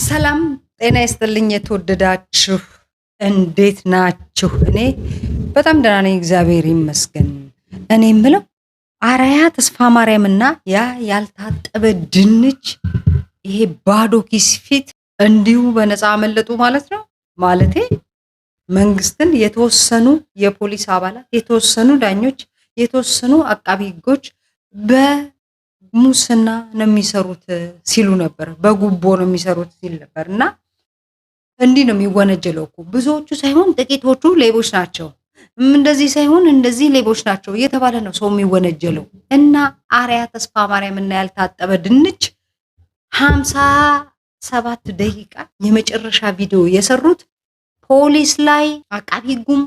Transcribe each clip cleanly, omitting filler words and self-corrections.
ሰላም ጤና ይስጥልኝ የተወደዳችሁ እንዴት ናችሁ? እኔ በጣም ደህና ነኝ፣ እግዚአብሔር ይመስገን። እኔ የምለው አርአያ ተስፋ ማርያምና ያ ያልታጠበ ድንች ይሄ ባዶ ኪስ ፊት እንዲሁ በነፃ አመለጡ ማለት ነው። ማለቴ መንግስትን የተወሰኑ የፖሊስ አባላት፣ የተወሰኑ ዳኞች፣ የተወሰኑ አቃቢ ህጎች በሙስና ነው የሚሰሩት ሲሉ ነበር፣ በጉቦ ነው የሚሰሩት ሲል ነበር። እና እንዲህ ነው የሚወነጀለው እኮ ብዙዎቹ ሳይሆን ጥቂቶቹ ሌቦች ናቸው፣ እንደዚህ ሳይሆን እንደዚህ ሌቦች ናቸው እየተባለ ነው ሰው የሚወነጀለው። እና አርአያ ተስፋ ማርያም እና ያልታጠበ ድንች 57 ደቂቃ የመጨረሻ ቪዲዮ የሰሩት ፖሊስ ላይ አቃቢ ህጉም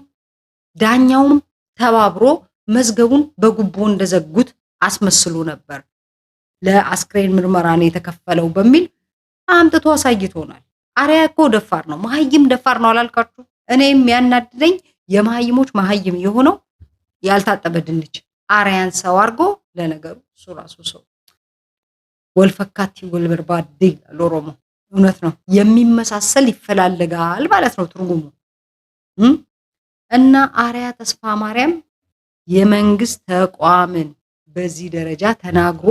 ዳኛውም ተባብሮ መዝገቡን በጉቦ እንደዘጉት አስመስሎ ነበር። ለአስክሬን ምርመራ ነው የተከፈለው በሚል አምጥቶ አሳይቶናል። አርአያ እኮ ደፋር ነው፣ መሀይም ደፋር ነው አላልካችሁ? እኔም ያናድደኝ የመሀይሞች መሀይም የሆነው ያልታጠበ ድንች አርአያን ሰው አድርጎ፣ ለነገሩ እሱ ራሱ ሰው ወልፈካቲ ወልበርባዴ ኦሮሞ እውነት ነው፣ የሚመሳሰል ይፈላለጋል ማለት ነው ትርጉሙ። እና አርአያ ተስፋ ማርያም የመንግስት ተቋምን በዚህ ደረጃ ተናግሮ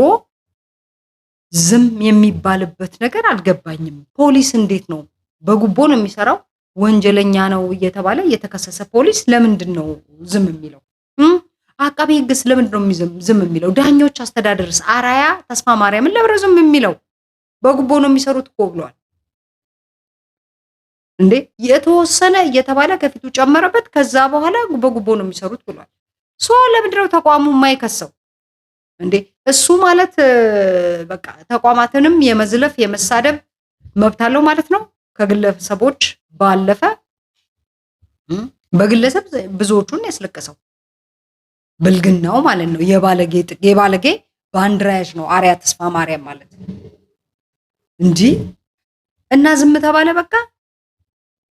ዝም የሚባልበት ነገር አልገባኝም። ፖሊስ እንዴት ነው በጉቦ ነው የሚሰራው? ወንጀለኛ ነው እየተባለ እየተከሰሰ ፖሊስ ለምንድን ነው ዝም የሚለው? አቃቤ ህግስ ለምንድን ነው ዝም የሚለው? ዳኞች አስተዳደርስ አርአያ ተስፋ ማርያምን ለምን ዝም የሚለው? በጉቦ ነው የሚሰሩት እኮ ብሏል እንዴ! የተወሰነ እየተባለ ከፊቱ ጨመረበት፣ ከዛ በኋላ በጉቦ ነው የሚሰሩት ብሏል። ለምንድን ነው ተቋሙ የማይከሰው እንዴ? እሱ ማለት በቃ ተቋማትንም የመዝለፍ የመሳደብ መብት አለው ማለት ነው። ከግለሰቦች ባለፈ በግለሰብ ብዙዎቹን ያስለቀሰው ብልግናው ማለት ነው። የባለጌ ባንዲራያጅ ነው አርአያ ተስፋ ማርያም ማለት እንጂ። እና ዝም ተባለ በቃ።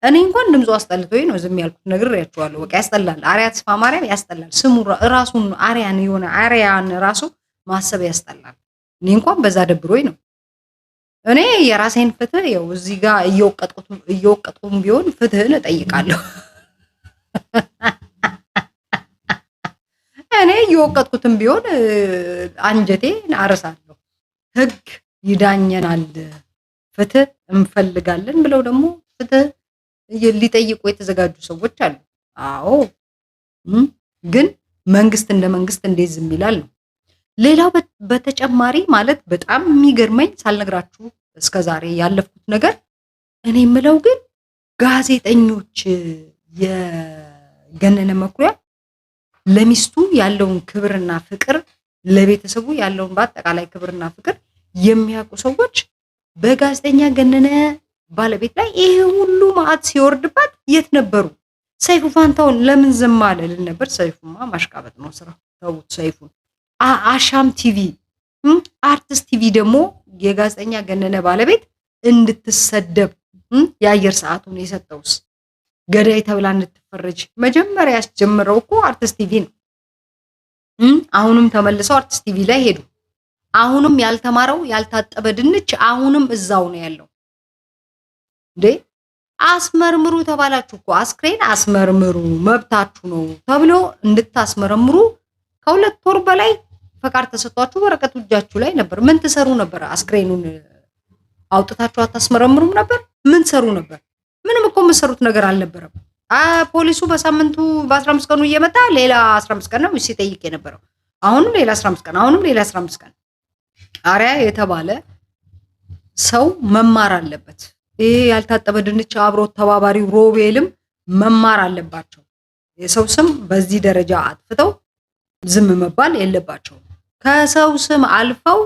እኔ እንኳን ድምፁ አስጠልቶኝ ነው ዝም ያልኩት፣ ነግሬያችኋለሁ። በቃ ያስጠላል። አርአያ ተስፋ ማርያም ያስጠላል። ስሙ ራሱን አርአያን የሆነ አርአያን ራሱ ማሰብ ያስጠላል። እኔ እንኳን በዛ ደብሮኝ ነው። እኔ የራሴን ፍትህ ያው እዚህ ጋር እየወቀጥኩም ቢሆን ፍትህን እጠይቃለሁ። እኔ እየወቀጥኩትም ቢሆን አንጀቴን አርሳለሁ። ህግ ይዳኘናል፣ ፍትህ እንፈልጋለን ብለው ደግሞ ፍትህ ሊጠይቁ የተዘጋጁ ሰዎች አሉ። አዎ፣ ግን መንግስት እንደ መንግስት እንዴት ዝም ይላል ነው። ሌላው በተጨማሪ ማለት በጣም የሚገርመኝ ሳልነግራችሁ እስከዛሬ ያለፍኩት ነገር፣ እኔ የምለው ግን ጋዜጠኞች የገነነ መኩሪያ ለሚስቱ ያለውን ክብርና ፍቅር፣ ለቤተሰቡ ያለውን በአጠቃላይ ክብርና ፍቅር የሚያውቁ ሰዎች በጋዜጠኛ ገነነ ባለቤት ላይ ይሄ ሁሉ መዓት ሲወርድባት የት ነበሩ? ሰይፉ ፋንታውን ለምን ዝም አለ ልል ነበር። ሰይፉማ ማሽቃበጥ ነው ስራው፣ ተውት ሰይፉን። አሻም ቲቪ፣ አርቲስት ቲቪ ደግሞ የጋዜጠኛ ገነነ ባለቤት እንድትሰደብ የአየር ሰዓቱን የሰጠውስ ገዳይ ተብላ እንድትፈረጅ መጀመሪያ ያስጀምረው እኮ አርቲስት ቲቪ ነው። አሁንም ተመልሰው አርቲስት ቲቪ ላይ ሄዱ። አሁንም ያልተማረው ያልታጠበ ድንች አሁንም እዛው ነው ያለው። እንዴ አስመርምሩ ተባላችሁ እኮ፣ አስክሬን አስመርምሩ መብታችሁ ነው ተብሎ እንድታስመረምሩ ከሁለት ወር በላይ ፈቃድ ተሰጥቷችሁ ወረቀቱ እጃችሁ ላይ ነበር። ምን ትሰሩ ነበር? አስክሬኑን አውጥታችሁ አታስመረምሩም ነበር? ምን ትሰሩ ነበር? ምንም እኮ የምትሰሩት ነገር አልነበረም። ፖሊሱ በሳምንቱ በ15 ቀኑ እየመጣ ሌላ 15 ቀን ነው ሲጠይቅ የነበረው። አሁንም ሌላ 15 ቀን፣ አሁንም ሌላ 15 ቀን። አርአያ የተባለ ሰው መማር አለበት። ይሄ ያልታጠበ ድንች አብሮት ተባባሪው ሮቤልም መማር አለባቸው። የሰው ስም በዚህ ደረጃ አጥፍተው ዝም መባል የለባቸውም። ከሰው ስም አልፈው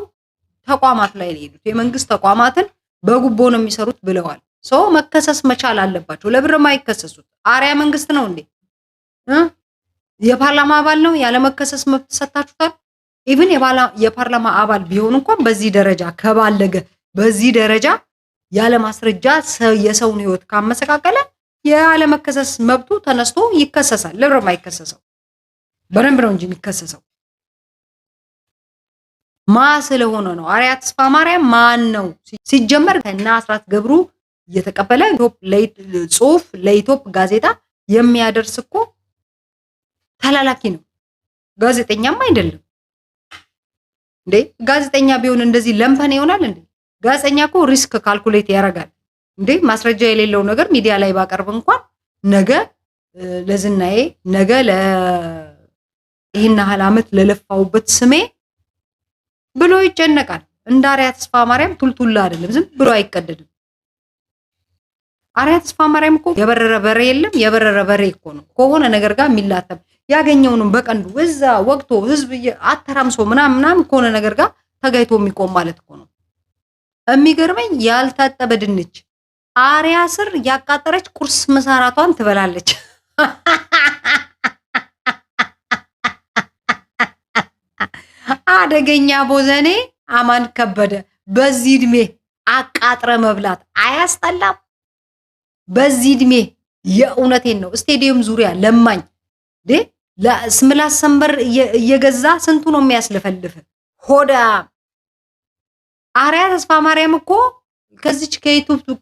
ተቋማት ላይ ነው የሄዱት። የመንግስት ተቋማትን በጉቦ ነው የሚሰሩት ብለዋል። ሰው መከሰስ መቻል አለባቸው። ለብርማ አይከሰሱት። አርአያ መንግስት ነው እንዴ? የፓርላማ አባል ነው፣ ያለ መከሰስ መብት ሰጣችሁታል። ኢቭን የፓርላማ አባል ቢሆን እንኳን በዚህ ደረጃ ከባለገ፣ በዚህ ደረጃ ያለ ማስረጃ የሰውን ህይወት ካመሰቃቀለ ያለ መከሰስ መብቱ ተነስቶ ይከሰሳል። ለብርማ አይከሰሰው፣ በደንብ ነው እንጂ የሚከሰሰው። ማ ስለሆነ ነው። አርያ ተስፋ ማርያም ማን ነው ሲጀመር? ከና አስራት ገብሩ እየተቀበለ ጽሁፍ ለኢትዮፕ ጋዜጣ የሚያደርስ እኮ ተላላኪ ነው፣ ጋዜጠኛም አይደለም እንዴ። ጋዜጠኛ ቢሆን እንደዚህ ለምፈን ይሆናል እንዴ? ጋዜጠኛ እኮ ሪስክ ካልኩሌት ያደርጋል እንዴ። ማስረጃ የሌለው ነገር ሚዲያ ላይ ባቀርብ እንኳን ነገ ለዝናዬ ነገ ይህን ያህል ዓመት ለለፋውበት ስሜ ብሎ ይጨነቃል። እንደ አርያ ተስፋ ማርያም ቱልቱላ አይደለም፣ ዝም ብሎ አይቀደድም። አርያ ተስፋ ማርያም እኮ የበረረ በሬ የለም፣ የበረረ በሬ እኮ ነው ከሆነ ነገር ጋር የሚላተም ያገኘውንም በቀንዱ እዛ ወቅቶ ህዝብ አተራምሶ ምናምን ከሆነ ነገር ጋር ተጋይቶ የሚቆም ማለት እኮ ነው። የሚገርመኝ ያልታጠበ ድንች አርያ ስር ያቃጠረች ቁርስ መሳራቷን ትበላለች። አደገኛ ቦዘኔ አማን ከበደ በዚህ እድሜ አቃጥረ መብላት አያስጠላም? በዚህ እድሜ የእውነቴን ነው። ስቴዲየም ዙሪያ ለማኝ ለስምላስ ሰንበር እየገዛ ስንቱ ነው የሚያስለፈልፍ ሆዳ። አርያ ተስፋ ማርያም እኮ ከዚች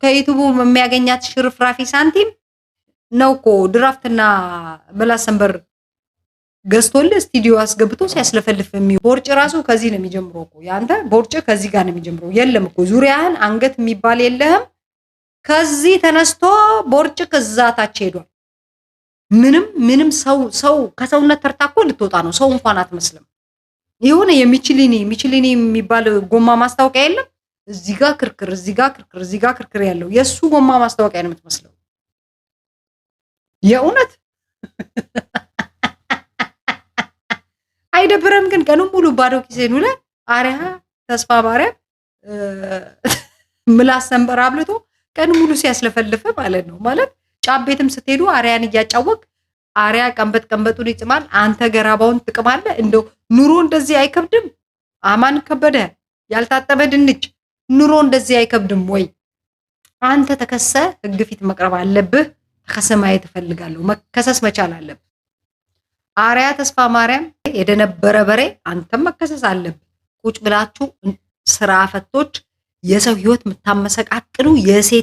ከዩቲዩብ የሚያገኛት ሽርፍራፊ ሳንቲም ነው እኮ ድራፍትና ምላስ ሰንበር ገዝቶልህ ስቱዲዮ አስገብቶ ሲያስለፈልፍ የሚው። ቦርጭ ራሱ ከዚህ ነው የሚጀምረው እኮ ያንተ ቦርጭ ከዚህ ጋር ነው የሚጀምረው። የለም እኮ ዙሪያህን አንገት የሚባል የለህም። ከዚህ ተነስቶ ቦርጭ ከዛ ታች ሄዷል። ምንም ሰው ከሰውነት ተርታኮ ልትወጣ ነው። ሰው እንኳን አትመስልም። የሆነ የሚችሊኒ የሚባል ጎማ ማስታወቂያ የለም? እዚህ ጋር ክርክር፣ እዚህ ጋር ክርክር፣ እዚህ ጋር ክርክር ያለው የሱ ጎማ ማስታወቂያ ነው የምትመስለው። የእውነት አይደብረም? ግን ቀኑን ሙሉ ባዶ ኪሴን ውለህ አርያ ተስፋ ማርያም ምላስ ሰንበር አብልቶ ቀን ሙሉ ሲያስለፈልፍ ማለት ነው። ማለት ጫት ቤትም ስትሄዱ አርያን እያጫወቅ አርያ ቀንበጡን ይጭማል፣ አንተ ገራባውን ትቅማለህ። እንደው ኑሮ እንደዚህ አይከብድም? አማን ከበደ ያልታጠበ ድንች ኑሮ እንደዚህ አይከብድም ወይ? አንተ ተከሰ ህግ ፊት መቅረብ አለብህ። ተከሰ ማየት እፈልጋለሁ። መከሰስ መቻል አለብህ። አርያ ተስፋ ማርያም የደነበረ በሬ አንተም መከሰስ አለብህ። ቁጭ ብላችሁ ስራ ፈቶች የሰው ህይወት የምታመሰቃቅሉ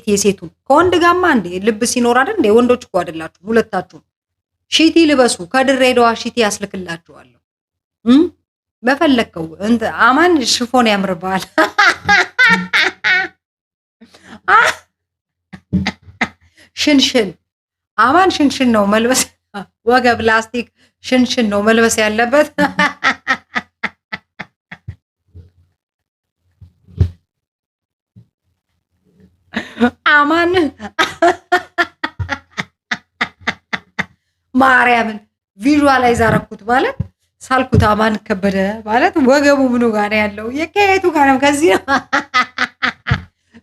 የሴቱን ከወንድ ጋማ እንዴ ልብ ሲኖር አይደል እንዴ? ወንዶች እኮ አይደላችሁ ሁለታችሁ። ሺቲ ልበሱ፣ ከድሬዳዋ ሺቲ ያስልክላችኋለሁ። በፈለከው አማን ሽፎን ያምርባል። ሽንሽን አማን ሽንሽን ነው መልበስ፣ ወገብ ላስቲክ ሽንሽን ነው መልበስ ያለበት። አማን ማርያምን ቪዥዋላይዝ አረኩት ማለት ሳልኩት። አማን ከበደ ማለት ወገቡ ምኑ ጋር ነው ያለው? የከየቱ ጋር ነው? ከዚህ ነው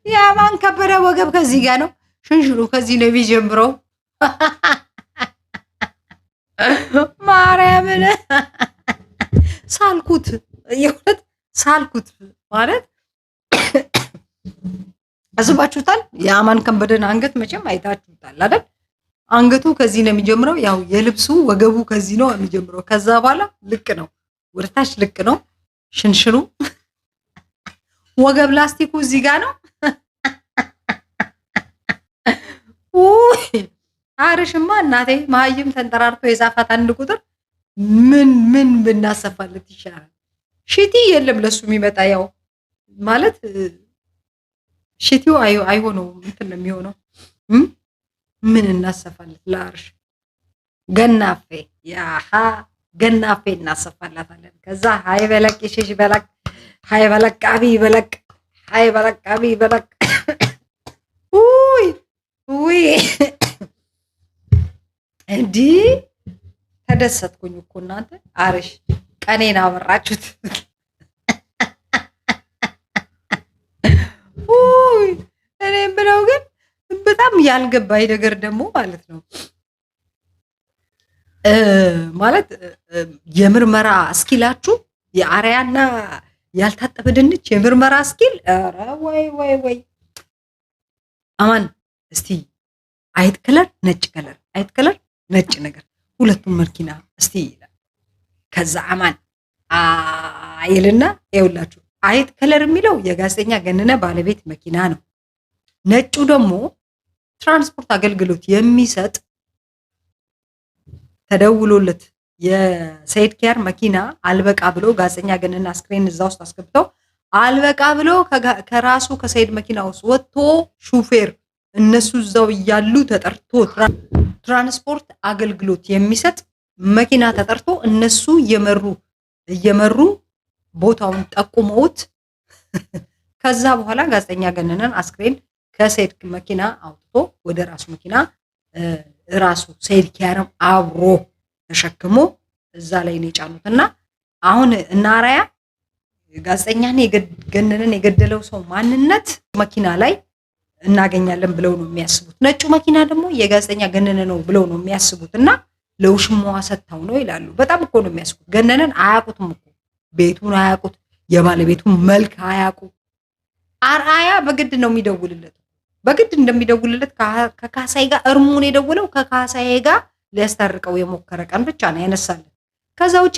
የአማን ከበደ ወገብ ከዚህ ጋር ነው። ሽንሽኑ ከዚህ ነው የሚጀምረው። ማርያምን ሳልኩት፣ የእውነት ሳልኩት ማለት አስባችሁታል? የአማን ከበደን አንገት መቼም አይታችሁታል አይደል? አንገቱ ከዚህ ነው የሚጀምረው። ያው የልብሱ ወገቡ ከዚህ ነው የሚጀምረው። ከዛ በኋላ ልቅ ነው ወርታች ልቅ ነው ሽንሽኑ። ወገብ ላስቲኩ እዚህ ጋር ነው። አርሽማ እናቴ መሀይም ተንጠራርቶ የዛፋት አንድ ቁጥር ምን ብናሰፋለት ይሻላል? ሽቲ የለም ለሱ የሚመጣ ያው ማለት ሽቲው አይሆነውም እንትን ነው የሚሆነው። ምን እናሰፋለት ለአርሽ? ገናፌ ገናፌ እናሰፋላታለን። ከዛ ሃይ በለቅ ይሽሽ በለቅ ሃይ በለቅ አቢ በለቅ ሃይ በለቅ አቢ በለቅ። ውይ እንዲህ ተደሰትኩኝ እኮ እናንተ። አርሽ ቀኔን አበራችሁት። እኔም ብለው ግን በጣም ያልገባኝ ነገር ደግሞ ማለት ነው ማለት የምርመራ እስኪላችሁ የአርያና ያልታጠበ ድንች የምርመራ እስኪል ወይ አማን እስቲ አይት ከለር ነጭ ከለር አይት ከለር ነጭ ነገር ሁለቱም መኪና እስቲ ይላል። ከዛ አማን አይልና ይኸውላችሁ አይጥ ከለር የሚለው የጋዜጠኛ ገነነ ባለቤት መኪና ነው። ነጩ ደግሞ ትራንስፖርት አገልግሎት የሚሰጥ ተደውሎለት የሰይድ ኪያር መኪና አልበቃ ብሎ ጋዜጠኛ ገነነ አስክሬን እዛ ውስጥ አስገብተው አልበቃ ብሎ ከራሱ ከሰይድ መኪና ውስጥ ወጥቶ ሹፌር እነሱ እዛው እያሉ ተጠርቶ ትራንስፖርት አገልግሎት የሚሰጥ መኪና ተጠርቶ እነሱ እየመሩ ቦታውን ጠቁመውት ከዛ በኋላ ጋዜጠኛ ገነነን አስክሬን ከሰይድ መኪና አውጥቶ ወደ ራሱ መኪና ራሱ ሰይድ ኪያርም አብሮ ተሸክሞ እዛ ላይ ነው የጫኑትና አሁን እና አራያ ጋዜጠኛን ገነነን የገደለው ሰው ማንነት መኪና ላይ እናገኛለን ብለው ነው የሚያስቡት። ነጩ መኪና ደግሞ የጋዜጠኛ ገነነ ነው ብለው ነው የሚያስቡትና ለውሽማዋ ሰጥተው ነው ይላሉ። በጣም እኮ ነው የሚያስቡት። ገነነን አያውቁትም እኮ ቤቱን አያውቁት፣ የባለቤቱን መልክ አያውቁ። አርአያ በግድ ነው የሚደውልለት። በግድ እንደሚደውልለት ከካሳይ ጋር እርሙን የደውለው ከካሳይ ጋር ሊያስታርቀው የሞከረ ቀን ብቻ ነው ያነሳለን። ከዛ ውጪ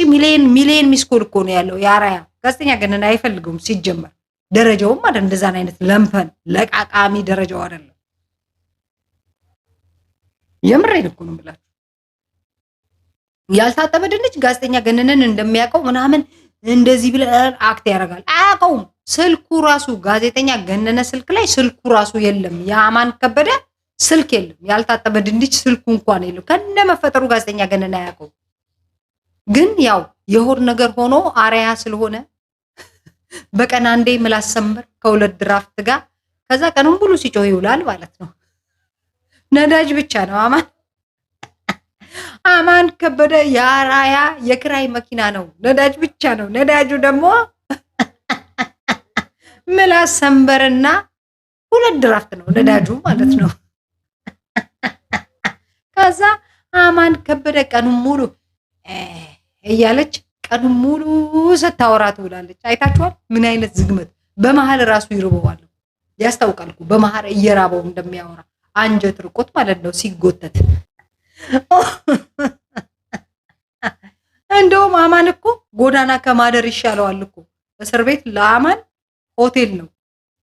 ሚሊየን ሚስኮል እኮ ነው ያለው የአርአያ። ጋዜጠኛ ገነነ አይፈልገውም ሲጀመር። ደረጃውም አይደል እንደዛን አይነት ለምፈን ለቃቃሚ ደረጃው አይደለም። የምሬን እኮ ነው ብላችሁ ያልታጠበ ድንች ጋዜጠኛ ገነነን እንደሚያውቀው ምናምን እንደዚህ ብለ አክት ያደርጋል። አያውቀውም። ስልኩ ራሱ ጋዜጠኛ ገነነ ስልክ ላይ ስልኩ ራሱ የለም። የአማን ከበደ ስልክ የለም። ያልታጠበ ድንች ስልኩ እንኳን የለም። ከነመፈጠሩ ጋዜጠኛ ገነነ አያውቀውም። ግን ያው የሆድ ነገር ሆኖ አርአያ ስለሆነ በቀን አንዴ ምላስ ሰንበር ከሁለት ድራፍት ጋር ከዛ ቀኑን ሙሉ ሲጮህ ይውላል ማለት ነው። ነዳጅ ብቻ ነው አማን ከበደ የአርአያ የክራይ መኪና ነው። ነዳጅ ብቻ ነው። ነዳጁ ደግሞ ምላስ ሰንበርና ሁለት ድራፍት ነው ነዳጁ ማለት ነው። ከዛ አማን ከበደ ቀኑን ሙሉ እያለች ቀኑን ሙሉ ስታወራ ትውላለች። አይታችኋል? ምን አይነት ዝግመት። በመሀል ራሱ ይርበዋል። ያስታውቃል እኮ በመሀል እየራበው እንደሚያወራ አንጀት ርቆት ማለት ነው ሲጎተት። እንደውም አማን እኮ ጎዳና ከማደር ይሻለዋል እኮ። እስር ቤት ለአማን ሆቴል ነው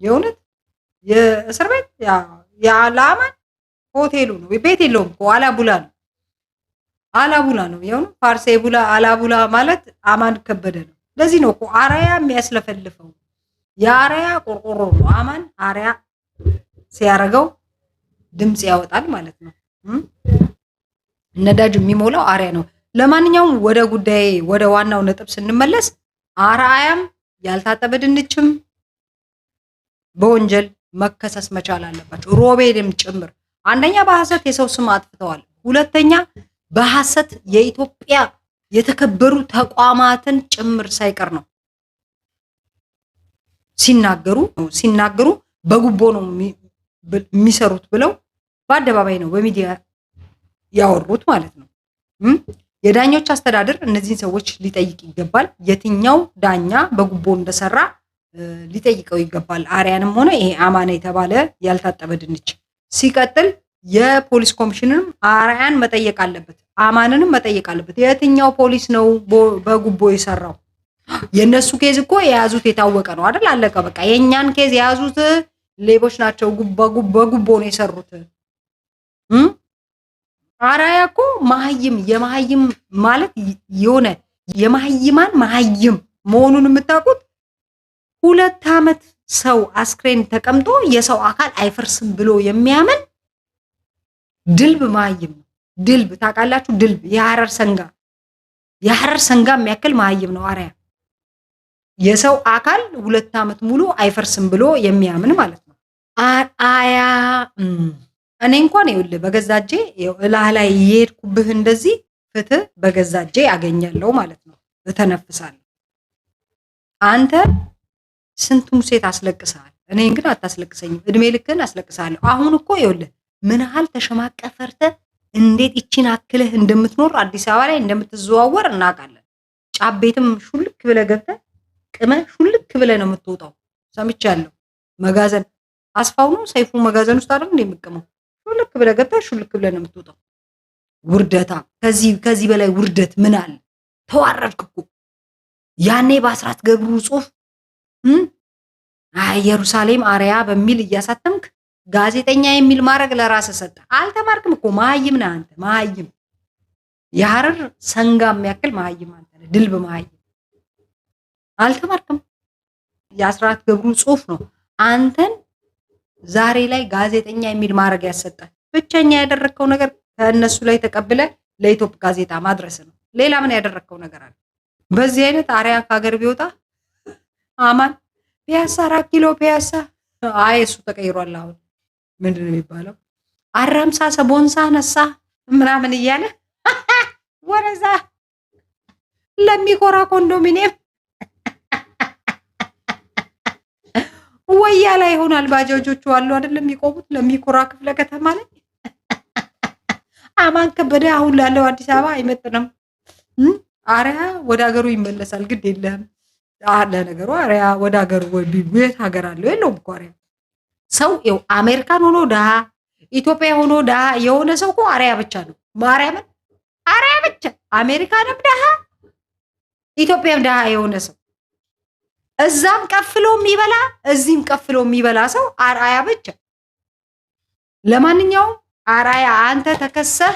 የእውነት። የእስር ቤት ለአማን ሆቴሉ ነው። ቤት የለውም እኮ አላቡላ ነው። አላቡላ ነው የእውነት። ፋርሴ ቡላ አላቡላ ማለት አማን ከበደ ነው። ለዚህ ነው እኮ አርአያ የሚያስለፈልፈው። የአርአያ ቆርቆሮ ነው አማን። አርአያ ሲያረገው ድምጽ ያወጣል ማለት ነው። ነዳጅ የሚሞላው አርአያ ነው። ለማንኛውም ወደ ጉዳይ ወደ ዋናው ነጥብ ስንመለስ አርአያም ያልታጠበ ድንችም በወንጀል መከሰስ መቻል አለባቸው። ሮቤልም ጭምር። አንደኛ በሐሰት የሰው ስም አጥፍተዋል። ሁለተኛ በሐሰት የኢትዮጵያ የተከበሩ ተቋማትን ጭምር ሳይቀር ነው ሲናገሩ በጉቦ ነው የሚሰሩት ብለው በአደባባይ ነው በሚዲያ ያወሩት ማለት ነው። የዳኞች አስተዳደር እነዚህን ሰዎች ሊጠይቅ ይገባል። የትኛው ዳኛ በጉቦ እንደሰራ ሊጠይቀው ይገባል። አርአያንም ሆነ ይሄ አማን የተባለ ያልታጠበ ድንች። ሲቀጥል የፖሊስ ኮሚሽንም አርአያን መጠየቅ አለበት፣ አማንንም መጠየቅ አለበት። የትኛው ፖሊስ ነው በጉቦ የሰራው? የነሱ ኬዝ እኮ የያዙት የታወቀ ነው አይደል? አለቀ በቃ። የኛን ኬዝ የያዙት ሌቦች ናቸው፣ በጉቦ ነው የሰሩት። አርአያ እኮ መሀይም የመሀይም ማለት የሆነ የመሀይማን መሀይም መሆኑን የምታውቁት 2 ዓመት ሰው አስክሬን ተቀምጦ የሰው አካል አይፈርስም ብሎ የሚያምን ድልብ መሀይም ነው። ድልብ ታውቃላችሁ? ድልብ የሐረር ሰንጋ የሚያክል መሀይም ነው አርአያ። የሰው አካል 2 ዓመት ሙሉ አይፈርስም ብሎ የሚያምን ማለት ነው አርአያ። እኔ እንኳን ይኸውልህ በገዛጄ እላህ ላይ የሄድኩብህ እንደዚህ ፍትህ በገዛጄ ያገኛለሁ ማለት ነው። እተነፍሳለሁ። አንተ ስንቱን ሴት አስለቅሰሃል። እኔን ግን አታስለቅሰኝም። እድሜ ልክህን አስለቅሳለሁ። አሁን እኮ ይኸውልህ ምን ያህል ተሸማቀህ ፈርተህ እንዴት ይቺን አክለህ እንደምትኖር አዲስ አበባ ላይ እንደምትዘዋወር እናውቃለን። ጫት ቤትም ሹልክ ብለህ ገብተህ ቅመህ ሹልክ ብለህ ነው የምትወጣው። ሰምቻለሁ። መጋዘን አስፋው ነው ሰይፉ መጋዘን ውስጥ አይደል እንደምትቀመው ሹልክ ብለህ ገብተህ ሹልክ ብለህ ነው የምትወጣው። ውርደታ። ከዚህ በላይ ውርደት ምን አለ? ተዋረድክ እኮ ያኔ በአስራት ገብሩ ጽሁፍ ኢየሩሳሌም አርያ በሚል እያሳተምክ ጋዜጠኛ የሚል ማድረግ ለራስህ ሰጠ። አልተማርክም እኮ መሀይም ነህ አንተ። መሀይም የሐረር ሰንጋ የሚያክል መሀይም አንተ ነህ። ድልብ መሀይም አልተማርክም። የአስራት ገብሩ ጽሁፍ ነው አንተን ዛሬ ላይ ጋዜጠኛ የሚል ማድረግ ያሰጣል። ብቸኛ ያደረግከው ነገር ከእነሱ ላይ ተቀብለ ለኢትዮጵያ ጋዜጣ ማድረስ ነው። ሌላ ምን ያደረግከው ነገር አለ? በዚህ አይነት አርያ ከሀገር ቢወጣ አማን ፒያሳ 4 ኪሎ ፒያሳ እሱ ተቀይሯል። አሁን ምንድን ነው የሚባለው? አራምሳ ሰቦንሳ ነሳ ምናምን እያለ ወረዛ ለሚኮራ ኮንዶሚኒየም ወያ ላይ ይሆናል። ባጃጆቹ አሉ አይደለም የሚቆሙት ለሚኮራ ክፍለ ከተማ ላይ። አማን ከበደ አሁን ላለው አዲስ አበባ አይመጥንም። አርያ ወደ ሀገሩ ይመለሳል። ግድ የለም ለነገሩ አርያ ወደ ሀገሩ ቤት ሀገር አለው የለውም እኮ አርያ። ሰው ይኸው አሜሪካን ሆኖ ድሃ ኢትዮጵያ ሆኖ ድሃ የሆነ ሰው እኮ አርያ ብቻ ነው። ማርያምን አርያ ብቻ። አሜሪካንም ድሃ ኢትዮጵያም ድሃ የሆነ ሰው እዛም ቀፍሎ የሚበላ እዚህም ቀፍሎ የሚበላ ሰው አርአያ ብቻ። ለማንኛውም አርአያ አንተ ተከሰህ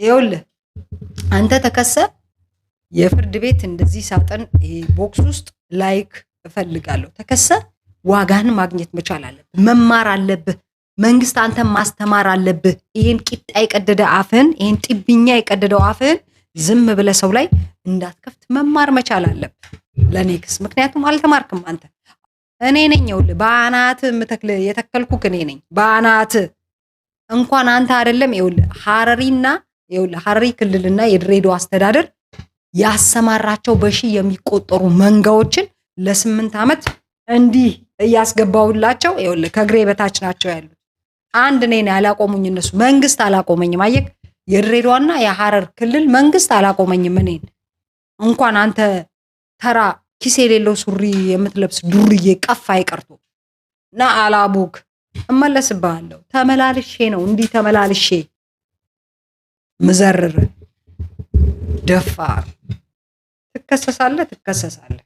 ይኸውልህ፣ አንተ ተከሰህ የፍርድ ቤት እንደዚህ ሳጥን ቦክስ ውስጥ ላይክ እፈልጋለሁ። ተከሰህ ዋጋን ማግኘት መቻል አለብህ። መማር አለብህ። መንግስት አንተን ማስተማር አለብህ። ይሄን ቂጣ የቀደደ አፍህን፣ ይሄን ጢብኛ የቀደደው አፍህን ዝም ብለህ ሰው ላይ እንዳትከፍት መማር መቻል አለብህ ለኔክስ። ምክንያቱም አልተማርክም አንተ። እኔ ነኝ ይኸውልህ በአናት የተከልኩክ እኔ ነኝ በአናት። እንኳን አንተ አይደለም ይኸውልህ ሐረሪና ይኸውልህ ሐረሪ ክልልና የድሬዳዋ አስተዳደር ያሰማራቸው በሺ የሚቆጠሩ መንጋዎችን ለ8 ዓመት እንዲህ እያስገባውላቸው ይኸውልህ ከግሬ በታች ናቸው ያሉት። አንድ እኔን ያላቆሙኝ እነሱ። መንግስት አላቆመኝም። አየክ፣ የድሬዳዋና የሐረር ክልል መንግስት አላቆመኝም እኔን። እንኳን አንተ ተራ ኪስ የሌለው ሱሪ የምትለብስ ዱርዬ ቀፋ አይቀርቶ እና አላቡክ እመለስብሃለሁ። ተመላልሼ ነው እንዲህ ተመላልሼ ምዘርር። ደፋር ትከሰሳለህ።